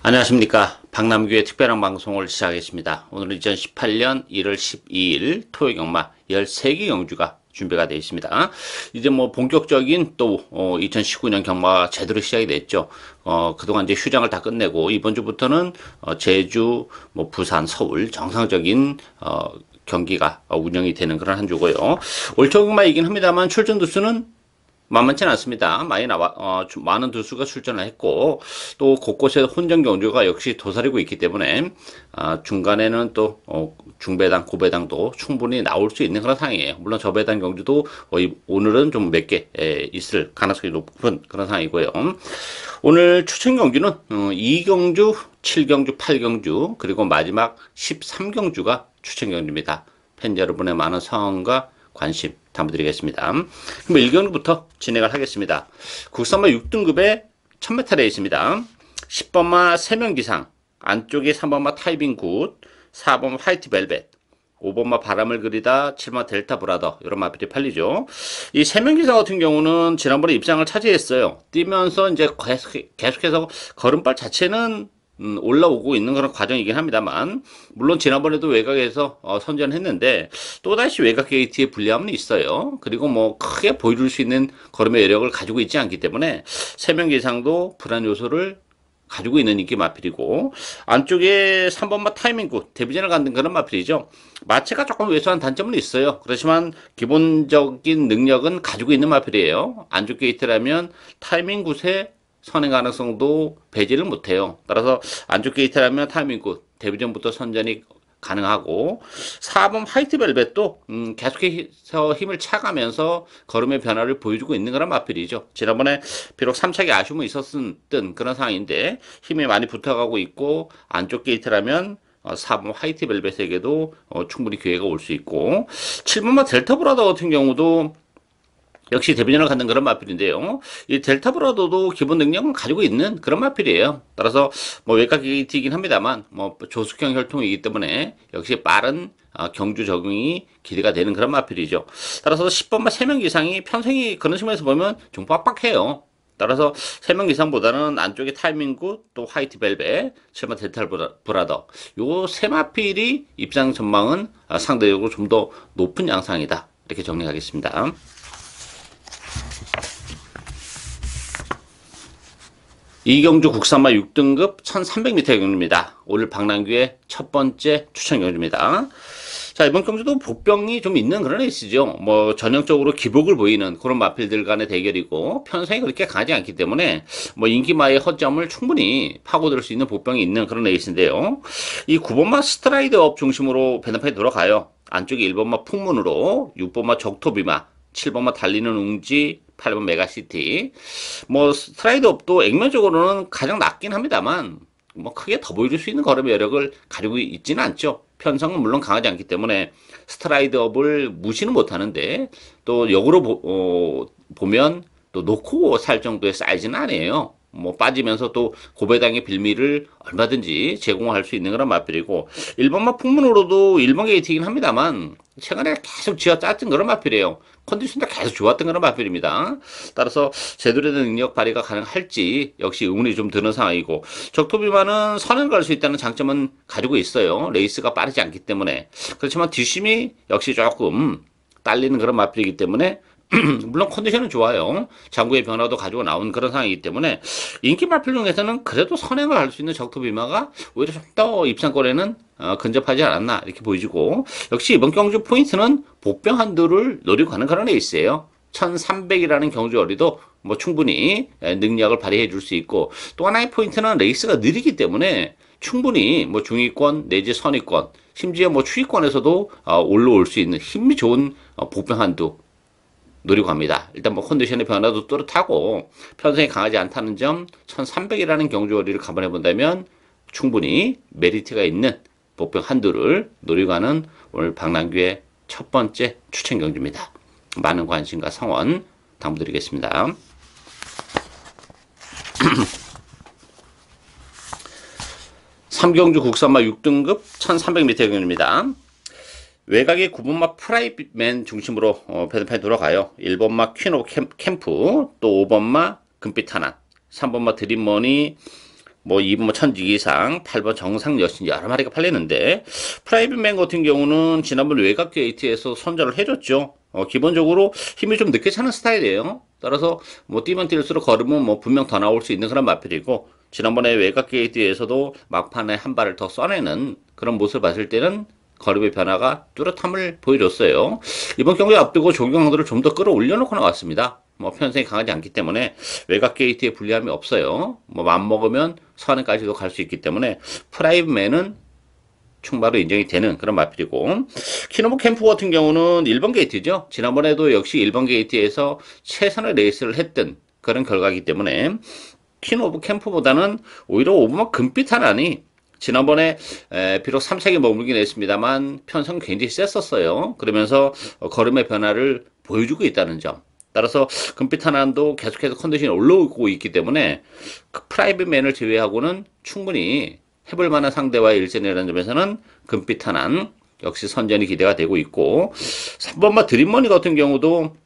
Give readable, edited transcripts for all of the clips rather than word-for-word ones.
안녕하십니까. 박남규의 특별한 방송을 시작하겠습니다. 오늘은 2018년 1월 12일 토요 경마 13개 경주가 준비가 되어 있습니다. 이제 뭐 본격적인 또 2019년 경마가 제대로 시작이 됐죠. 그동안 이제 휴장을 다 끝내고 이번 주부터는 제주, 뭐 부산, 서울 정상적인 경기가 운영이 되는 그런 한 주고요. 올 초 경마이긴 합니다만 출전 두수는 만만치는 않습니다. 많은 두수가 출전을 했고, 또 곳곳에 혼전 경주가 역시 도사리고 있기 때문에, 중간에는 또, 중배당, 고배당도 충분히 나올 수 있는 그런 상황이에요. 물론 저배당 경주도 오늘은 좀 몇 개 있을 가능성이 높은 그런 상황이고요. 오늘 추천 경주는 2경주, 7경주, 8경주, 그리고 마지막 13경주가 추천 경주입니다. 팬 여러분의 많은 성원과 관심 담아드리겠습니다. 그럼 1경주부터 진행을 하겠습니다. 국산마 6등급에 1000m에 있습니다. 10번마 3명 기상, 안쪽에 3번마 타이빙 굿, 4번마 화이트 벨벳, 5번마 바람을 그리다, 7번마 델타 브라더, 이런 마필이 팔리죠. 이 3명 기상 같은 경우는 지난번에 입상을 차지했어요. 뛰면서 이제 계속해서 걸음발 자체는 올라오고 있는 그런 과정이긴 합니다만, 물론 지난번에도 외곽에서 선전했는데 또다시 외곽 게이트의 불리함은 있어요. 그리고 뭐 크게 보여줄 수 있는 걸음의 여력을 가지고 있지 않기 때문에 3명 이상도 불안 요소를 가지고 있는 인기 마필이고, 안쪽에 3번마 타이밍 굿, 데뷔전을 갖는 그런 마필이죠. 마체가 조금 왜소한 단점은 있어요. 그렇지만 기본적인 능력은 가지고 있는 마필이에요. 안쪽 게이트라면 타이밍 굿에 선행 가능성도 배제를 못해요. 따라서 안쪽 게이트라면 타이밍 굿, 데뷔전부터 선전이 가능하고, 4번 화이트 벨벳도 계속해서 힘을 차가면서 걸음의 변화를 보여주고 있는 그런 마필이죠. 지난번에 비록 3차기 아쉬움은 있었던 그런 상황인데 힘이 많이 붙어가고 있고, 안쪽 게이트라면 4번 화이트 벨벳에게도 충분히 기회가 올 수 있고, 7번마 델타 브라더 같은 경우도 역시 데뷔전을 갖는 그런 마필인데요. 이 델타 브라더도 기본 능력은 가지고 있는 그런 마필이에요. 따라서 뭐 외곽 게이트이긴 합니다만 뭐 조숙형 혈통이기 때문에 역시 빠른 경주 적응이 기대가 되는 그런 마필이죠. 따라서 10번마 3명 이상이 편성이 그런 측면에서 보면 좀 빡빡해요. 따라서 3명 이상보다는 안쪽에 타이밍 굿, 또 화이트 벨벳, 7번 델타 브라더, 요 세 마필이 입상 전망은 상대적으로 좀 더 높은 양상이다, 이렇게 정리하겠습니다. 이경주 국산마 6등급 1300m 경주입니다. 오늘 박남규의 첫 번째 추천 경주입니다. 자, 이번 경주도 복병이 좀 있는 그런 레이스죠. 뭐 전형적으로 기복을 보이는 그런 마필들 간의 대결이고, 편성이 그렇게 강하지 않기 때문에 뭐 인기마의 허점을 충분히 파고들 수 있는 복병이 있는 그런 레이스인데요. 이 9번마 스트라이드업 중심으로 배당판이 돌아가요. 안쪽에 1번마 풍문으로, 6번마 적토비마, 7번마 달리는 웅지, 8번 메가시티. 뭐 스트라이드업도 액면적으로는 가장 낮긴 합니다만 뭐 크게 더 보여줄 수 있는 걸음의 여력을 가지고 있지는 않죠. 편성은 물론 강하지 않기 때문에 스트라이드업을 무시는 못하는데, 또 역으로 보면 또 놓고 살 정도의 사이즈는 아니에요. 뭐 빠지면서 또 고배당의 빌미를 얼마든지 제공할 수 있는 그런 마필이고, 1번마 풍문으로도 1번 게이트이긴 합니다만 최근에 계속 쥐어짰던 그런 마필이에요. 컨디션도 계속 좋았던 그런 마필입니다. 따라서 제대로 된 능력 발휘가 가능할지 역시 의문이 좀 드는 상황이고, 적토비만은 선을 갈 수 있다는 장점은 가지고 있어요. 레이스가 빠르지 않기 때문에. 그렇지만 뒷심이 역시 조금 딸리는 그런 마필이기 때문에 물론 컨디션은 좋아요. 장구의 변화도 가지고 나온 그런 상황이기 때문에 인기 마필 중에서는 그래도 선행을 할 수 있는 적토비마가 오히려 좀 더 입상권에는 근접하지 않았나, 이렇게 보여지고, 역시 이번 경주 포인트는 복병 한두를 노리고 가는 그런 레이스예요. 1300이라는 경주거리도 뭐 충분히 능력을 발휘해 줄 수 있고, 또 하나의 포인트는 레이스가 느리기 때문에 충분히 뭐 중위권 내지 선위권, 심지어 뭐 추위권에서도 올라올 수 있는 힘이 좋은 복병 한두 노리고 갑니다. 일단 뭐 컨디션의 변화도 또렷하고 편성이 강하지 않다는 점, 1300이라는 경주거리를 감안해 본다면 충분히 메리트가 있는 복병 한두를 노리고 가는 오늘 박남규의 첫 번째 추천 경주입니다. 많은 관심과 성원 당부드리겠습니다. 삼경주 국산마 6등급 1300m 경주입니다. 외곽의 9번마 프라이맨 중심으로 배드판이 돌아가요. 1번마 퀸 오브 캠프, 또 5번마 금빛 하나, 3번마 드림머니, 뭐 2번 뭐 천지기상, 8번 정상 여신 여러 마리가 팔리는데 프라이빗맨 같은 경우는 지난번 외곽 게이트에서 선전을 해줬죠. 기본적으로 힘이 좀 늦게 차는 스타일이에요. 따라서 뭐 뛰면 뛸수록 걸으면 뭐 분명 더 나올 수 있는 그런 마필이고 지난번에 외곽 게이트에서도 막판에 한 발을 더 쏴내는 그런 모습을 봤을 때는 걸음의 변화가 뚜렷함을 보여줬어요. 이번 경기 앞두고 조경항도를 좀 더 끌어올려놓고 나왔습니다. 뭐 편성이 강하지 않기 때문에 외곽 게이트에 불리함이 없어요. 뭐 맘먹으면 선행까지도 갈 수 있기 때문에 프라이빗맨은 충바로 인정이 되는 그런 마필이고 키노브 캠프 같은 경우는 1번 게이트죠. 지난번에도 역시 1번 게이트에서 최선의 레이스를 했던 그런 결과이기 때문에 키노브 캠프보다는 오히려 5번마 금빛 하나니 지난번에 비록 3색에 머물긴 했습니다만 편성 굉장히 셌었어요. 그러면서 걸음의 변화를 보여주고 있다는 점. 따라서 금빛 하나도 계속해서 컨디션이 올라오고 있기 때문에 그 프라이빗맨을 제외하고는 충분히 해볼 만한 상대와의 일전이라는 점에서는 금빛 하나 역시 선전이 기대가 되고 있고 3번마 드림머니 같은 경우도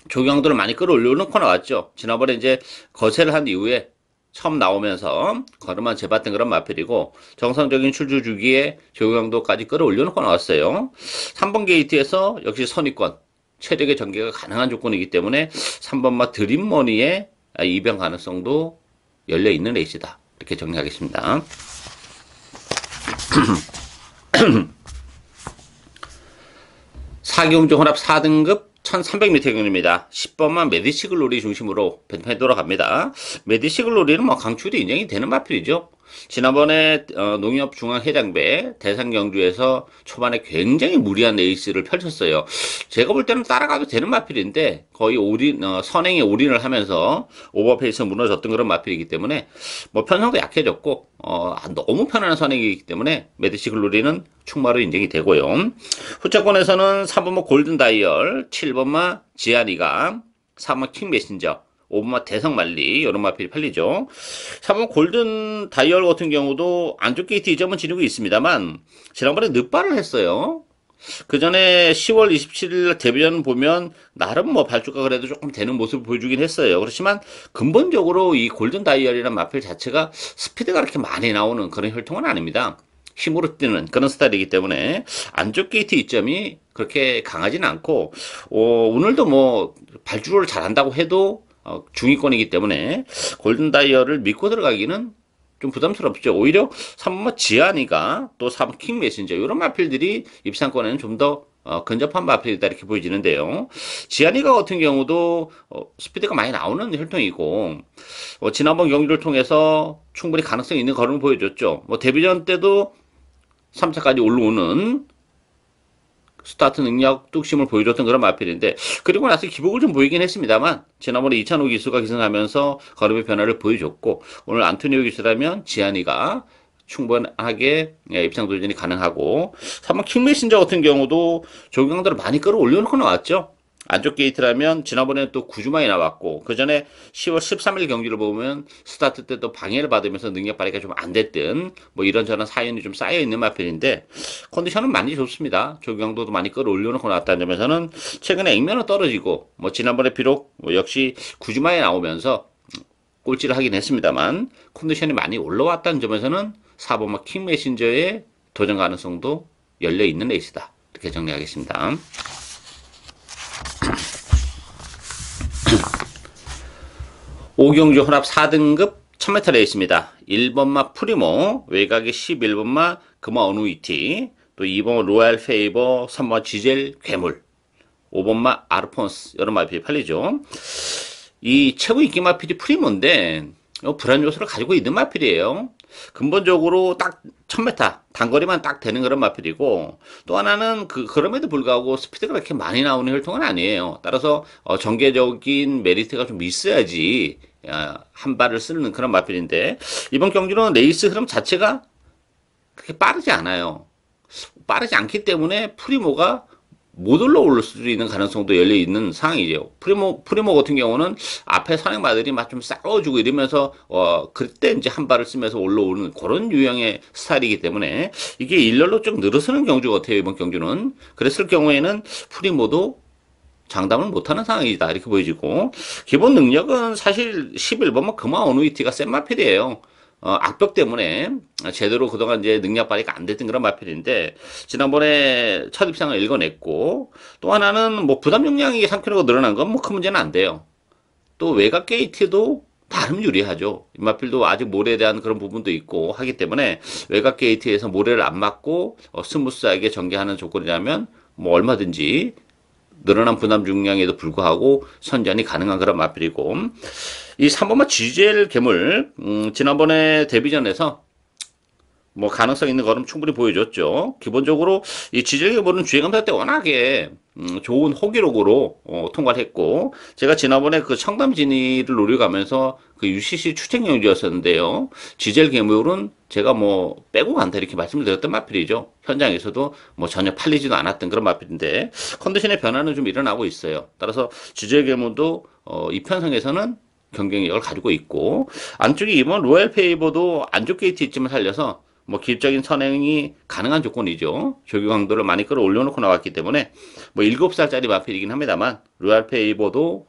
조경도를 많이 끌어올려놓고 나왔죠. 지난번에 이제 거세를 한 이후에 처음 나오면서 걸음만 재봤던 그런 마필이고 정상적인 출주 주기에 조경도까지 끌어올려놓고 나왔어요. 3번 게이트에서 역시 선입권 체력의 전개가 가능한 조건이기 때문에 3번마 드림머니의 이변 가능성도 열려있는 레이스다. 이렇게 정리하겠습니다. 4기용종 혼합 4등급 1300m 경주입니다. 10번만 메디시글로리 중심으로 배팅판이 돌아갑니다. 메디시글로리는 뭐 강추도 인정이 되는 마필이죠. 지난번에 농협 중앙해장배 대상 경주에서 초반에 굉장히 무리한 레이스를 펼쳤어요. 제가 볼 때는 따라가도 되는 마필인데 거의 선행에 올인을 하면서 오버페이스 무너졌던 그런 마필이기 때문에 뭐 편성도 약해졌고 너무 편안한 선행이기 때문에 메디시글로리는 충마로 인정이 되고요. 후차권에서는 3번마 골든 다이얼, 7번마 지아니가, 3번마 킹 메신저, 5번마 대성만리 이런 마필이 팔리죠. 3번 골든 다이얼 같은 경우도 안쪽 게이트 이점은 지니고 있습니다만 지난번에 늦발을 했어요. 그 전에 10월 27일 데뷔전 보면 나름 뭐 발주가 그래도 조금 되는 모습을 보여주긴 했어요. 그렇지만 근본적으로 이 골든 다이얼이라는 마필 자체가 스피드가 그렇게 많이 나오는 그런 혈통은 아닙니다. 힘으로 뛰는 그런 스타일이기 때문에 안쪽 게이트 이점이 그렇게 강하진 않고 오늘도 뭐 발주를 잘한다고 해도 중위권이기 때문에 골든 다이얼을 믿고 들어가기는 좀 부담스럽죠. 오히려 3번마 지아니가 또 3번 킹 메신저 이런 마필들이 입상권에는 좀 더 근접한 마필이다 이렇게 보여지는데요. 지아니가 같은 경우도 스피드가 많이 나오는 혈통이고 지난번 경기를 통해서 충분히 가능성이 있는 걸음을 보여줬죠. 뭐 데뷔전 때도 3차까지 올라오는 스타트 능력 뚝심을 보여줬던 그런 마필인데 그리고 나서 기복을 좀 보이긴 했습니다만 지난번에 이찬호 기수가 기승하면서 걸음의 변화를 보여줬고 오늘 안토니오 기수라면 지아니가 충분하게 입상 도전이 가능하고 3번 킹 메신저 같은 경우도 조경들을 많이 끌어올려놓고 나왔죠. 안쪽 게이트라면 지난번에는 또 9주만이 나왔고 그 전에 10월 13일 경기를 보면 스타트 때 또 방해를 받으면서 능력 발휘가 좀 안 됐던 뭐 이런저런 사연이 좀 쌓여 있는 마필인데 컨디션은 많이 좋습니다. 조경도도 많이 끌어올려놓고 나왔다는 점에서는 최근에 액면은 떨어지고 뭐 지난번에 비록 뭐 역시 9주만이 나오면서 꼴찌를 하긴 했습니다만 컨디션이 많이 올라왔다는 점에서는 4번마 킹 메신저의 도전 가능성도 열려 있는 레이스다. 이렇게 정리하겠습니다. 5경주 혼합 4등급 1000m 레이스입니다. 1번마 프리모, 외곽에 11번마 금화 어누이티, 또 2번 로얄 페이버, 3번 지젤 괴물, 5번마 아르폰스 여러 마필이 팔리죠. 이 최고 인기 마필이 프리모인데 불안 요소를 가지고 있는 마필이에요. 근본적으로 딱 1000m 단거리만 딱 되는 그런 마필이고 또 하나는 그럼에도 불구하고 스피드가 그렇게 많이 나오는 혈통은 아니에요. 따라서 전개적인 메리트가 좀 있어야지 한 발을 쓰는 그런 마필인데 이번 경기는 레이스 흐름 자체가 그렇게 빠르지 않아요. 빠르지 않기 때문에 프리모가 못 올라올 수도 있는 가능성도 열려 있는 상황이죠. 프리모 같은 경우는 앞에 선행마들이 막 좀 싸워주고 이러면서 그때 이제 한 발을 쓰면서 올라오는 그런 유형의 스타일이기 때문에 이게 일렬로 좀 늘어서는 경주 같아요. 이번 경주는 그랬을 경우에는 프리모도 장담을 못하는 상황이다 이렇게 보여지고 기본 능력은 사실 11번만 금화 어누이티가 센 마필이에요. 악벽 때문에 제대로 그동안 이제 능력 발휘가 안 됐던 그런 마필인데 지난번에 첫 입상을 읽어냈고 또 하나는 뭐 부담 용량이 3kg가 늘어난 건 뭐 큰 문제는 안 돼요. 또 외곽 게이트도 나름 유리하죠. 마필도 아직 모래에 대한 그런 부분도 있고 하기 때문에 외곽 게이트에서 모래를 안 맞고 스무스하게 전개하는 조건이라면 뭐 얼마든지 늘어난 분담 중량에도 불구하고 선전이 가능한 그런 마필이고 이 3번마 GGL 괴물 지난번에 데뷔전에서 뭐 가능성 있는 걸음 충분히 보여줬죠. 기본적으로 이 GGL 괴물은 주행검사 때 워낙에 좋은 호기록으로 통과를 했고 제가 지난번에 그 청담 진위를 노려가면서 그 UCC 추천 경주였었는데요. GGL 괴물은 제가 뭐 빼고 간다 이렇게 말씀을 드렸던 마필이죠. 현장에서도 뭐 전혀 팔리지도 않았던 그런 마필인데 컨디션의 변화는 좀 일어나고 있어요. 따라서 GGL 괴물도 이 편성에서는 경쟁력을 가지고 있고 안쪽에 이번 로얄 페이버도 안쪽 게이트 있지만 살려서 뭐 기술적인 선행이 가능한 조건이죠. 조교 강도를 많이 끌어올려놓고 나왔기 때문에 뭐 7살짜리 마필이긴 합니다만 로얄 페이버도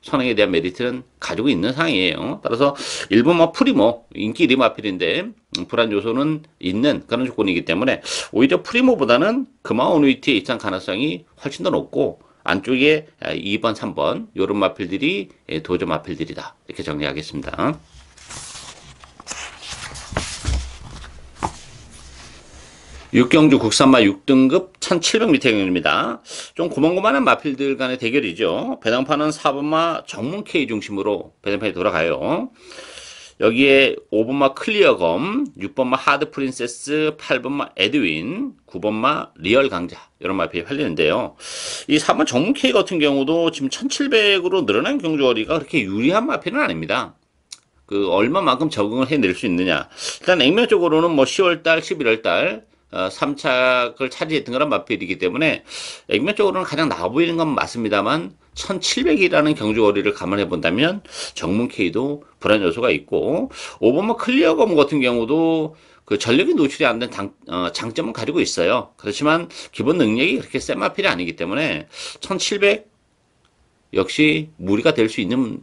선행에 대한 메리트는 가지고 있는 상황이에요. 따라서 일본 뭐 프리모 인기 리마필인데 불안 요소는 있는 그런 조건이기 때문에 오히려 프리모보다는 금화오누이티의 입상 가능성이 훨씬 더 높고 안쪽에 2번, 3번 요런 마필들이 도저 마필들이다. 이렇게 정리하겠습니다. 6경주 국산마 6등급 1700m 경주입니다. 좀 고만고만한 마필들 간의 대결이죠. 배당판은 4번마 정문 K 중심으로 배당판이 돌아가요. 여기에 5번마 클리어검, 6번마 하드 프린세스, 8번마 에드윈, 9번마 리얼 강자 이런 마필이 팔리는데요. 이 4번 정문 K 같은 경우도 지금 1700으로 늘어난 경주거리가 그렇게 유리한 마필은 아닙니다. 그 얼마만큼 적응을 해낼 수 있느냐. 일단 액면적으로는 뭐 10월달, 11월달 3착을 차지했던 그런 마필이기 때문에 액면적으로는 가장 나아 보이는 건 맞습니다만 1700이라는 경주거리를 감안해 본다면 정문 K도 불안 요소가 있고 5번마 클리어검 같은 경우도 그 전력이 노출이 안 된 장점은 가지고 있어요. 그렇지만 기본 능력이 그렇게 센 마필이 아니기 때문에 1700 역시 무리가 될 수 있는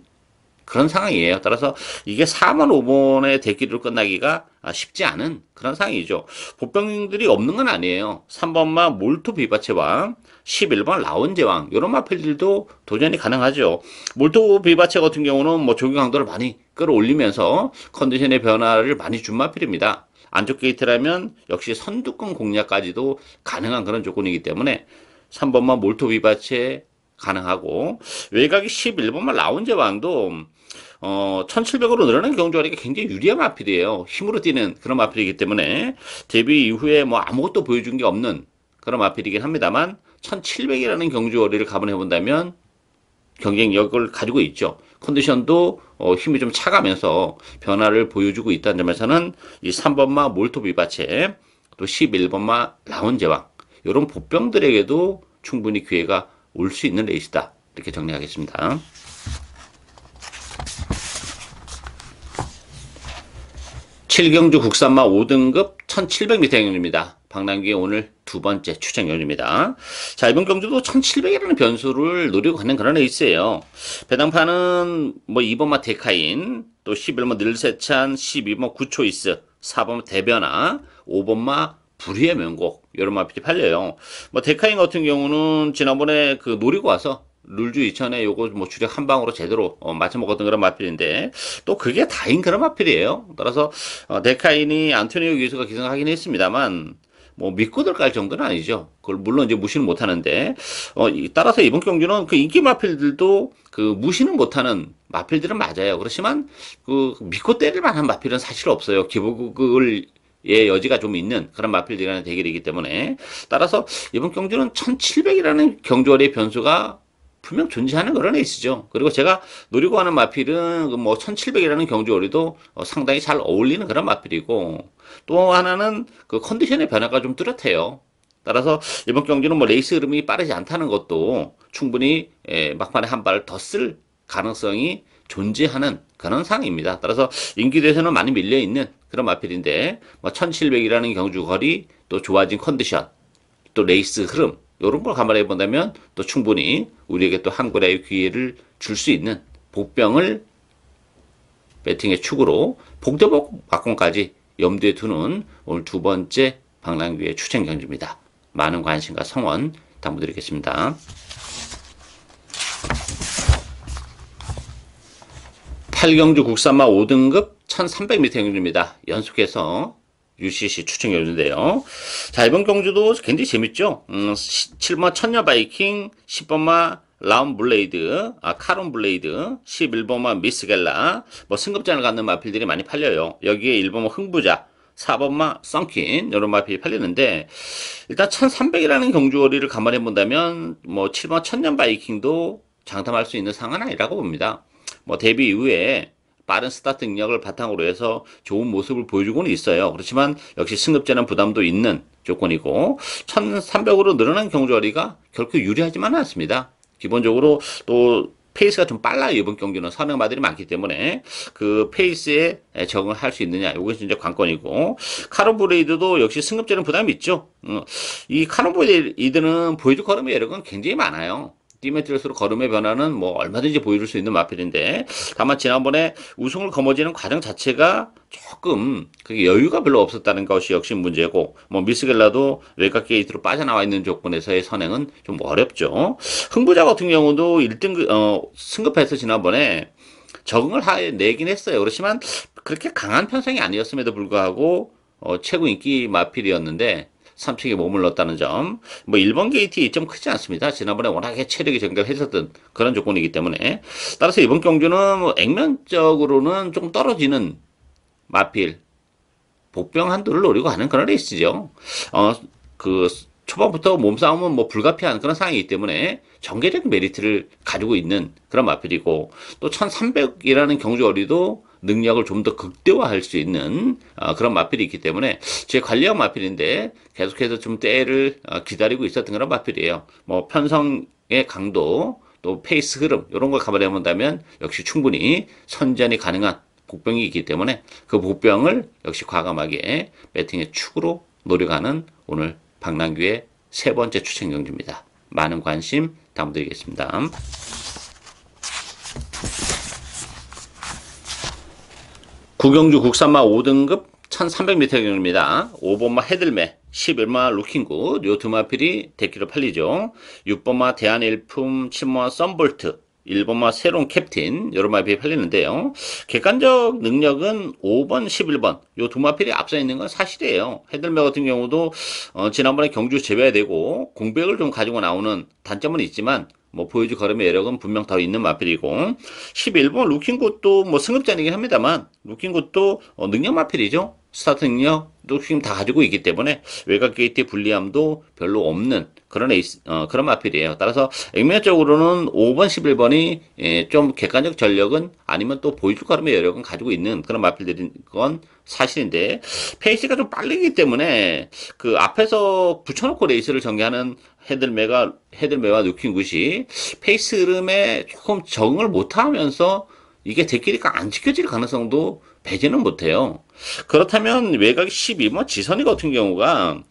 그런 상황이에요. 따라서 이게 4번, 5번의 대기로 끝나기가 쉽지 않은 그런 상황이죠. 보병들이 없는 건 아니에요. 3번마 몰토 비바체왕, 11번 라온 제왕 이런 마필들도 도전이 가능하죠. 몰토 비바체 같은 경우는 뭐 조기 강도를 많이 끌어올리면서 컨디션의 변화를 많이 준 마필입니다. 안쪽 게이트라면 역시 선두권 공략까지도 가능한 그런 조건이기 때문에 3번마 몰토 비바체 가능하고 외곽이 11번만 라운제 왕도 1700으로 늘어난 경주하니까 굉장히 유리한 마필이에요. 힘으로 뛰는 그런 마필이기 때문에 데뷔 이후에 뭐 아무것도 보여준 게 없는 그런 마필이긴 합니다만 1700이라는 경주거리를 감안해 본다면 경쟁력을 가지고 있죠. 컨디션도 힘이 좀 차가면서 변화를 보여주고 있다는 점에서는 이 3번마 몰토 비바체 또 11번마 라운제왕 이런 보병들에게도 충분히 기회가 올 수 있는 레이스다. 이렇게 정리하겠습니다. 칠경주 국산마 5등급 1700m 경주입니다. 박남기의 오늘 두 번째 추천 경주입니다. 자, 이번 경주도 1700이라는 변수를 노리고 가는 그런 레이스예요. 배당판은 뭐 2번마 데카인, 또 11번 늘세찬, 12번 구초이스, 4번 대변화, 5번마 불의의 명곡 이런 마필이 팔려요. 뭐 데카인 같은 경우는 지난번에 그 노리고 와서 룰주 2000에 요거 뭐 주력 한 방으로 제대로 맞춰 먹었던 그런 마필인데 또 그게 다인 그런 마필이에요. 따라서 데카인이 안토니오 기수가 기승하긴 했습니다만 뭐 믿고 들어갈 정도는 아니죠. 그걸 물론 이제 무시는 못 하는데 따라서 이번 경주는 그 인기 마필들도 그 무시는 못하는 마필들은 맞아요. 그렇지만 그 믿고 때릴 만한 마필은 사실 없어요. 기복을 예, 여지가 좀 있는 그런 마필들이라는 대결이기 때문에 따라서 이번 경주는 1700이라는 경주거리의 변수가 분명 존재하는 그런 레이스죠. 그리고 제가 노리고 하는 마필은 뭐 1700이라는 경주거리도 상당히 잘 어울리는 그런 마필이고 또 하나는 그 컨디션의 변화가 좀 뚜렷해요. 따라서 이번 경주는 뭐 레이스 흐름이 빠르지 않다는 것도 충분히 막판에 한 발 더 쓸 가능성이 존재하는 그런 상황입니다. 따라서 인기도에서는 많이 밀려있는 그런 마필인데 뭐 1700이라는 경주 거리 또 좋아진 컨디션 또 레이스 흐름 이런 걸 감안해 본다면 또 충분히 우리에게 또 한 골의 기회를 줄 수 있는 복병을 배팅의 축으로 복대복 막공까지 염두에 두는 오늘 두 번째 박남규의 추천 경주입니다. 많은 관심과 성원 당부드리겠습니다. 8경주 국산마 5등급 1300m 경주입니다. 연속해서 UCC 추천 경주인데요. 자, 이번 경주도 굉장히 재밌죠? 7번마 천녀 바이킹, 10번마 라운 블레이드, 카론 블레이드, 11번마 미스겔라, 뭐 승급전을 갖는 마필들이 많이 팔려요. 여기에 1번마 흥부자, 4번마 썬킨, 이런 마필이 팔리는데, 일단 1300이라는 경주거리를 감안해 본다면, 뭐 7번 천년 바이킹도 장담할 수 있는 상은 아니라고 봅니다. 뭐 데뷔 이후에 빠른 스타트 능력을 바탕으로 해서 좋은 모습을 보여주고는 있어요. 그렇지만 역시 승급제는 부담도 있는 조건이고 1300으로 늘어난 경주거리가 결코 유리하지만은 않습니다. 기본적으로 또 페이스가 좀 빨라요. 이번 경기는 선행마들이 많기 때문에 그 페이스에 적응을 할 수 있느냐, 이것이 이제 관건이고, 카론 브레이드도 역시 승급제는 부담이 있죠. 이 카론 브레이드는 보여줄 걸음의 여력은 굉장히 많아요. 뛰면 뛸수록 걸음의 변화는 뭐 얼마든지 보여줄 수 있는 마필인데, 다만 지난번에 우승을 거머쥐는 과정 자체가 조금 그게 여유가 별로 없었다는 것이 역시 문제고, 뭐 미스겔라도 외곽 게이트로 빠져나와 있는 조건에서의 선행은 좀 어렵죠. 흥부자 같은 경우도 1등 승급해서 지난번에 적응을 내긴 했어요. 그렇지만 그렇게 강한 편성이 아니었음에도 불구하고 최고 인기 마필이었는데 3층에 머물렀다는 점. 뭐 1번 게이트의 이점 크지 않습니다. 지난번에 워낙에 체력이 정결했었던 그런 조건이기 때문에. 따라서 이번 경주는 뭐 액면적으로는 좀 떨어지는 마필, 복병 한도를 노리고 하는 그런 레이스죠. 그 초반부터 몸싸움은 뭐 불가피한 그런 상황이기 때문에 전개적 메리트를 가지고 있는 그런 마필이고, 또 1300이라는 경주거리도 능력을 좀 더 극대화할 수 있는 그런 마필이 있기 때문에 제 관리형 마필인데 계속해서 좀 때를 기다리고 있었던 그런 마필이에요. 뭐 편성의 강도, 또 페이스 흐름 이런 걸 감안해 본다면 역시 충분히 선전이 가능한 복병이 있기 때문에 그 복병을 역시 과감하게 배팅의 축으로 노려가는 오늘 박남규의 세 번째 추천 경주입니다. 많은 관심 당부드리겠습니다. 9경주 국산마 5등급 1300m 경주입니다. 5번마 헤들메, 11번마 루킹굿, 요 두 마필이 대기로 팔리죠. 6번마 대한일품, 7번마 썬볼트, 1번마 새로운 캡틴, 여러 마필이 팔리는데요. 객관적 능력은 5번, 11번, 요 두 마필이 앞서 있는 건 사실이에요. 헤들메 같은 경우도 지난번에 경주 제외되고 공백을 좀 가지고 나오는 단점은 있지만 뭐 보여줄 걸음의 여력은 분명 더 있는 마필이고, 11번 루킹굿도 뭐 승급자이긴 합니다만 루킹굿도 능력 마필이죠. 스타트 능력도 지금 다 가지고 있기 때문에 외곽 게이트의 불리함도 별로 없는 그런 그런 마필이에요. 따라서 액면적으로는 5번, 11번이 좀 객관적 전력은 아니면 또 보여줄 걸음의 여력은 가지고 있는 그런 마필들인 건 사실인데, 페이스가 좀 빠르기 때문에 그 앞에서 붙여놓고 레이스를 전개하는 헤들메와 루킹굿이 페이스 흐름에 조금 적응을 못하면서 이게 대끼리가 안 지켜질 가능성도 배제는 못해요. 그렇다면 외곽 12번 지선이 같은 경우가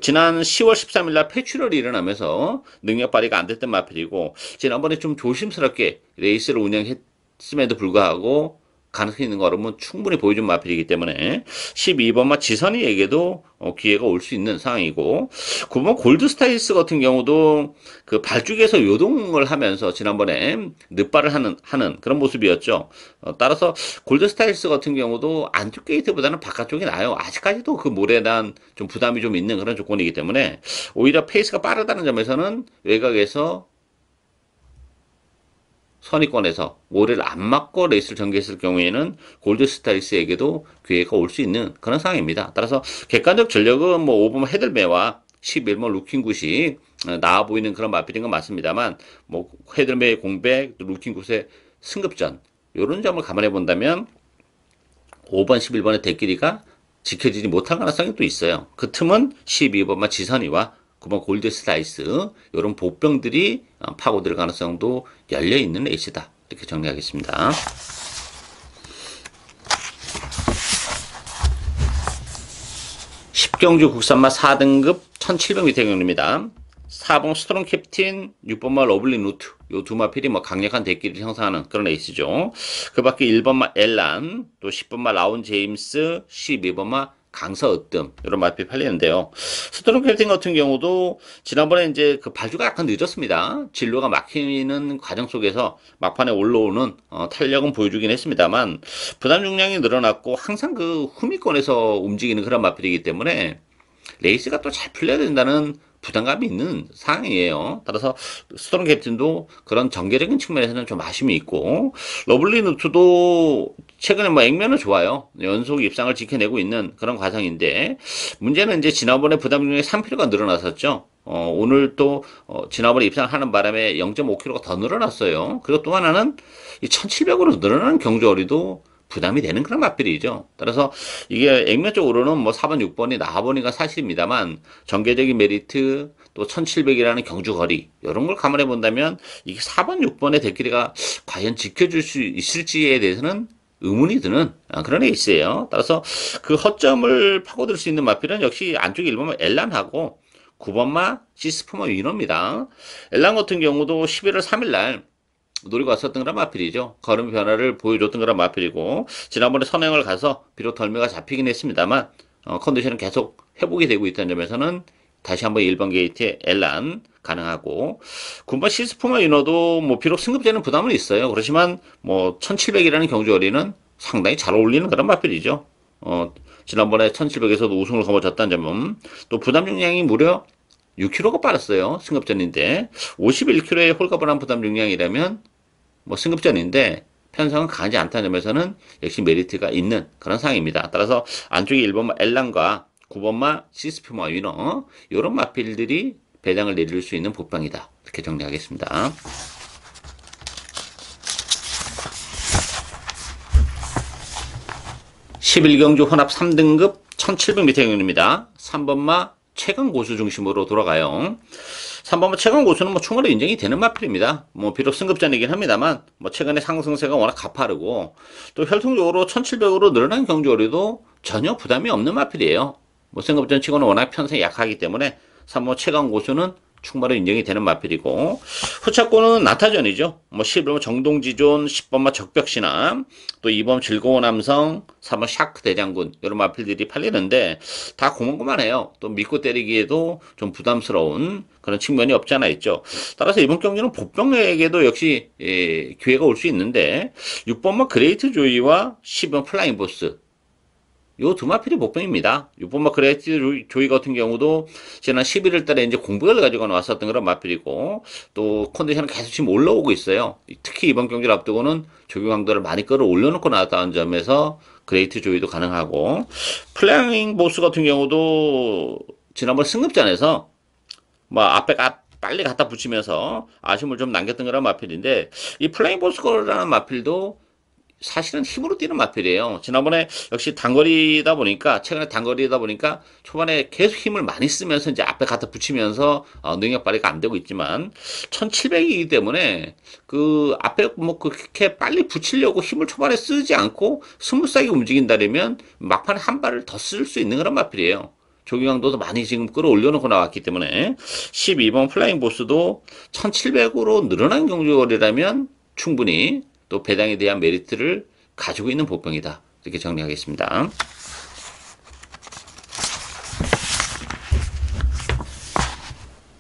지난 10월 13일 날 폐출혈이 일어나면서 능력 발휘가 안 됐던 마필이고, 지난번에 좀 조심스럽게 레이스를 운영했음에도 불구하고 가능성이 있는 걸음은 충분히 보여준 마필이기 때문에 12번마 지선이에게도 기회가 올 수 있는 상황이고, 9번 골드스타일스 같은 경우도 그 발죽에서 요동을 하면서 지난번에 늑발을 하는 그런 모습이었죠. 따라서 골드스타일스 같은 경우도 안쪽 게이트보다는 바깥쪽이 나아요. 아직까지도 그 모래에 대한 좀 부담이 좀 있는 그런 조건이기 때문에 오히려 페이스가 빠르다는 점에서는 외곽에서 선의권에서 모래를 안 맞고 레이스를 전개했을 경우에는 골드스타일스에게도 기회가 올 수 있는 그런 상황입니다. 따라서 객관적 전력은 뭐 5번 헤들메와 11번 루킹굿이 나아 보이는 그런 마필인 건 맞습니다만, 뭐 헤들메의 공백, 루킹굿의 승급전 이런 점을 감안해 본다면 5번, 11번의 대끼리가 지켜지지 못할 가능성이 또 있어요. 그 틈은 12번만 지선이와 9번 골드스타일스 이런 보병들이 파고들 가능성도 열려있는 레이스다, 이렇게 정리하겠습니다. 10경주 국산마 4등급 1700m 경주입니다. 4번 스트롱 캡틴, 6번마 러블리 루트, 요 두 마필이 뭐 강력한 대끼를 형성하는 그런 에이스죠. 그 밖에 1번마 엘란, 또 10번마 라운 제임스, 12번마 강서 으뜸 이런 마필이 팔리는데요. 스토론 캡틴 같은 경우도 지난번에 이제 그 발주가 약간 늦었습니다. 진로가 막히는 과정 속에서 막판에 올라오는 탄력은 보여주긴 했습니다만 부담 중량이 늘어났고 항상 그 후미권에서 움직이는 그런 마필이기 때문에 레이스가 또 잘 풀려야 된다는 부담감이 있는 상황이에요. 따라서 스토론 캡틴도 그런 전개적인 측면에서는 좀 아쉬움이 있고, 러블리 누트도 최근에 뭐 액면은 좋아요. 연속 입상을 지켜내고 있는 그런 과정인데, 문제는 이제 지난번에 부담 중에 3kg가 늘어났었죠. 오늘 또 지난번에 입상하는 바람에 0.5kg가 더 늘어났어요. 그리고 또 하나는 이 1700으로 늘어나는 경주거리도 부담이 되는 그런 마필이죠. 따라서 이게 액면적으로는 뭐 4번, 6번이 나와보니까 사실입니다만 전개적인 메리트 또 1700이라는 경주 거리 이런 걸 감안해 본다면 이게 4번, 6번의 대끼리가 과연 지켜줄 수 있을지에 대해서는 의문이 드는 그런 에이스예요. 따라서 그 허점을 파고들 수 있는 마필은 역시 안쪽에 1번마 엘란하고 9번마 시스포마 위너입니다. 엘란 같은 경우도 11월 3일 날 노리고 왔었던 그런 마필이죠. 걸음 변화를 보여줬던 그런 마필이고 지난번에 선행을 가서 비록 덜미가 잡히긴 했습니다만 컨디션은 계속 회복이 되고 있다는 점에서는 다시 한번 1번 게이트에 엘란 가능하고 9번 시스포마 유너도 뭐 비록 승급제는 부담은 있어요. 그렇지만 뭐 1700이라는 경주거리는 상당히 잘 어울리는 그런 마필이죠. 지난번에 1700에서도 우승을 거머쥐었다는 점은 또 부담 중량이 무려 6kg가 빠졌어요. 승급전인데 51kg의 홀가분한 부담 중량이라면 뭐 승급전인데 편성은 강하지 않다는 점에서는 역시 메리트가 있는 그런 상황입니다. 따라서 안쪽에 1번마 엘란과 9번마 시스피마 위너 이런 마필들이 배당을 내릴 수 있는 복방이다. 이렇게 정리하겠습니다. (11경주) 혼합 3등급 1700m 경주입니다. 3번마 최강 고수 중심으로 돌아가요. 3번마 최강 고수는 뭐 충분히 인정이 되는 마필입니다. 뭐 비록 승급전이긴 합니다만 뭐 최근에 상승세가 워낙 가파르고 또 혈통적으로 1700으로 늘어난 경주거리도 전혀 부담이 없는 마필이에요. 뭐 승급전 치고는 워낙 편성이 약하기 때문에 3번 최강 고수는 충분히 인정이 되는 마필이고 후차권은 나타전이죠. 뭐 11번 정동지존, 10번마 적벽신함, 또 2번 즐거운 남성, 3번 샤크 대장군 이런 마필들이 팔리는데 다 고만고만해요. 또 믿고 때리기에도 좀 부담스러운 그런 측면이 없지 않아 있죠. 따라서 이번 경기는 복병에게도 역시 기회가 올 수 있는데 6번마 그레이트 조이와 10번 플라잉 보스 요 두 마필이 복병입니다. 6번마 그레이트 조이 같은 경우도 지난 11월 달에 이제 공백을 가지고 나왔었던 그런 마필이고 또 컨디션은 계속 지금 올라오고 있어요. 특히 이번 경기를 앞두고는 조기 강도를 많이 끌어올려놓고 나왔다는 점에서 그레이트 조이도 가능하고 플라잉 보스 같은 경우도 지난번 승급전에서 뭐 앞에 빨리 갖다 붙이면서 아쉬움을 좀 남겼던 그런 마필인데 이 플라잉 보스라는 마필도 사실은 힘으로 뛰는 마필이에요. 지난번에 역시 단거리다 보니까 최근에 단거리다 보니까 초반에 계속 힘을 많이 쓰면서 이제 앞에 갖다 붙이면서 능력 발휘가 안 되고 있지만 1700이기 때문에 그 앞에 뭐 그렇게 빨리 붙이려고 힘을 초반에 쓰지 않고 스무스하게 움직인다면 막판에 한 발을 더 쓸 수 있는 그런 마필이에요. 조기강도도 많이 지금 끌어올려놓고 나왔기 때문에 12번 플라잉 보스도 1700으로 늘어난 경주거리라면 충분히 또 배당에 대한 메리트를 가지고 있는 복병이다. 이렇게 정리하겠습니다.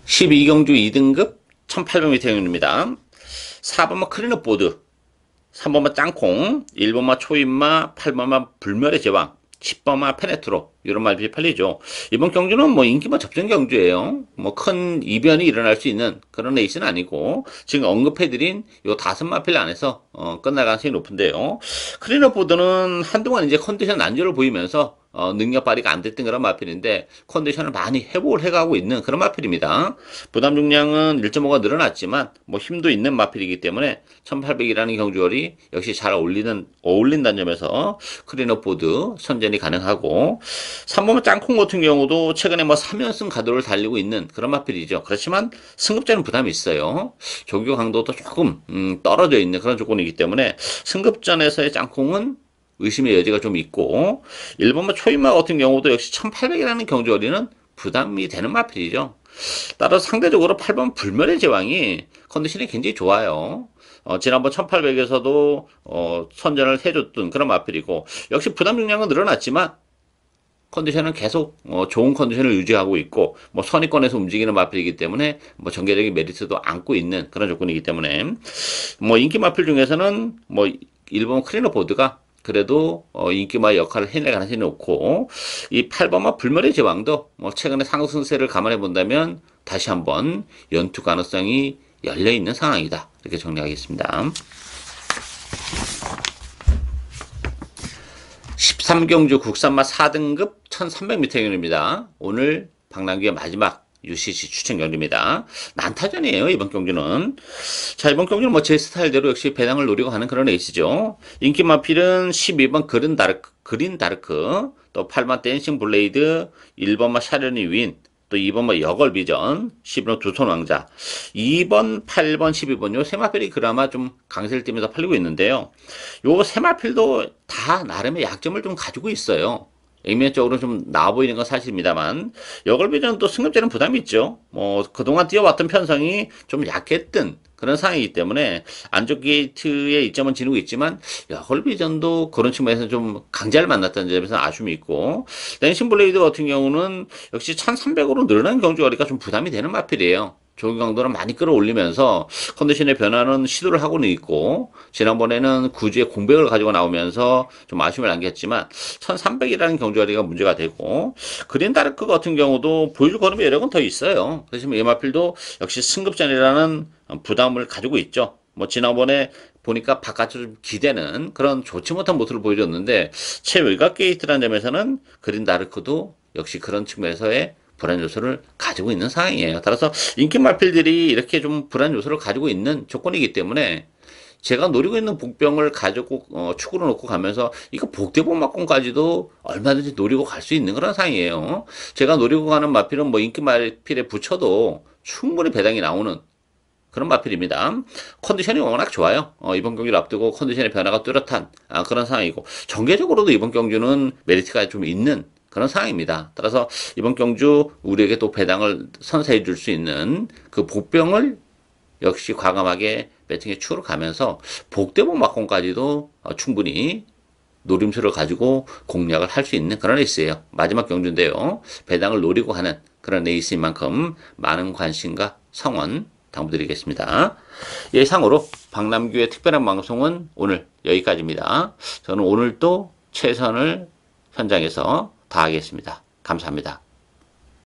(12경주) 2등급 1800m 경주입니다. 4번마 클린업 보드, 3번마 짱콩, 1번마 초인마, 8번마 불멸의 제왕, 10번마 페네트로 이런 말들이 팔리죠. 이번 경주는 뭐 인기만 접전 경주예요. 뭐 큰 이변이 일어날 수 있는 그런 레이스는 아니고 지금 언급해드린 요 5마필 안에서 끝날 가능성이 높은데요. 클린업 보드는 한동안 이제 컨디션 난조를 보이면서 능력 발휘가 안 됐던 그런 마필인데 컨디션을 많이 회복을 해가고 있는 그런 마필입니다. 부담 중량은 1.5가 늘어났지만 뭐 힘도 있는 마필이기 때문에 1800이라는 경주거리 역시 잘 어울린다는 점에서 클린업 보드 선전이 가능하고 3번은 짱콩 같은 경우도 최근에 뭐 3연승 가도를 달리고 있는 그런 마필이죠. 그렇지만 승급전은 부담이 있어요. 조교 강도도 조금 떨어져 있는 그런 조건이기 때문에 승급전에서의 짱콩은 의심의 여지가 좀 있고 1번마 초인마 같은 경우도 역시 1800이라는 경주거리는 부담이 되는 마필이죠. 따라서 상대적으로 8번 불멸의 제왕이 컨디션이 굉장히 좋아요. 지난번 1800에서도 선전을 해줬던 그런 마필이고, 역시 부담 중량은 늘어났지만 컨디션은 계속 좋은 컨디션을 유지하고 있고, 뭐 선위권에서 움직이는 마필이기 때문에 뭐 전개적인 메리트도 안고 있는 그런 조건이기 때문에, 뭐 인기 마필 중에서는 뭐 일본 클리너보드가 그래도 인기마의 역할을 해낼 가능성이 높고, 이 8번마 불멸의 제왕도 뭐 최근에 상승세를 감안해 본다면 다시 한번 연투 가능성이 열려 있는 상황이다, 이렇게 정리하겠습니다. 13경주 국산마 4등급 1300m 경주입니다. 오늘 박남규의 마지막 UCC 추천 경주입니다. 난타전이에요, 이번 경주는. 자, 이번 경주는 뭐 제 스타일대로 역시 배당을 노리고 하는 그런 레이스죠. 인기 마필은 12번 그린 다르크, 또 8번 댄싱 블레이드, 1번마 샤르니 윈, 또 2번 여걸 비전, 11번 두손 왕자, 2번, 8번, 12번 요 세 마필이 그나마 좀 강세를 띠면서 팔리고 있는데요. 요 세 마필도 다 나름의 약점을 좀 가지고 있어요. 액면적으로 좀 나아 보이는 건 사실입니다만, 여걸 비전은 또 승급제는 부담이 있죠. 뭐 그동안 뛰어왔던 편성이 좀 약했던 그런 상황이기 때문에 안쪽 게이트의 이점은 지니고 있지만, 여걸 비전도 그런 측면에서 좀 강자를 만났다는 점에서 아쉬움이 있고, 댄싱 블레이드 같은 경우는 역시 1300으로 늘어난 경주거리가 좀 부담이 되는 마필이에요. 조기 강도는 많이 끌어올리면서 컨디션의 변화는 시도를 하고는 있고, 지난번에는 구주의 공백을 가지고 나오면서 좀 아쉬움을 남겼지만 1300이라는 경주거리가 문제가 되고, 그린 다르크 같은 경우도 보여줄 걸음의 여력은 더 있어요. 그래서 예마필도 역시 승급전이라는 부담을 가지고 있죠. 뭐 지난번에 보니까 바깥으로 좀 기대는 그런 좋지 못한 모습을 보여줬는데, 최외곽 게이트라는 점에서는 그린 다르크도 역시 그런 측면에서의 불안 요소를 가지고 있는 상황이에요. 따라서 인기 마필들이 이렇게 좀 불안 요소를 가지고 있는 조건이기 때문에 제가 노리고 있는 복병을 가지고 축으로 놓고 가면서 이거 복대복 막공까지도 얼마든지 노리고 갈 수 있는 그런 상황이에요. 제가 노리고 가는 마필은 뭐 인기 마필에 붙여도 충분히 배당이 나오는 그런 마필입니다. 컨디션이 워낙 좋아요. 이번 경기를 앞두고 컨디션의 변화가 뚜렷한 그런 상황이고, 전개적으로도 이번 경주는 메리트가 좀 있는 그런 상황입니다. 따라서 이번 경주 우리에게 또 배당을 선사해 줄 수 있는 그 복병을 역시 과감하게 배팅의 축으로 가면서 복대복 막공까지도 충분히 노림수를 가지고 공략을 할 수 있는 그런 레이스예요. 마지막 경주인데요. 배당을 노리고 하는 그런 레이스인 만큼 많은 관심과 성원 당부드리겠습니다. 예상으로 박남규의 특별한 방송은 오늘 여기까지입니다. 저는 오늘 또 최선을 현장에서 다하겠습니다. 감사합니다.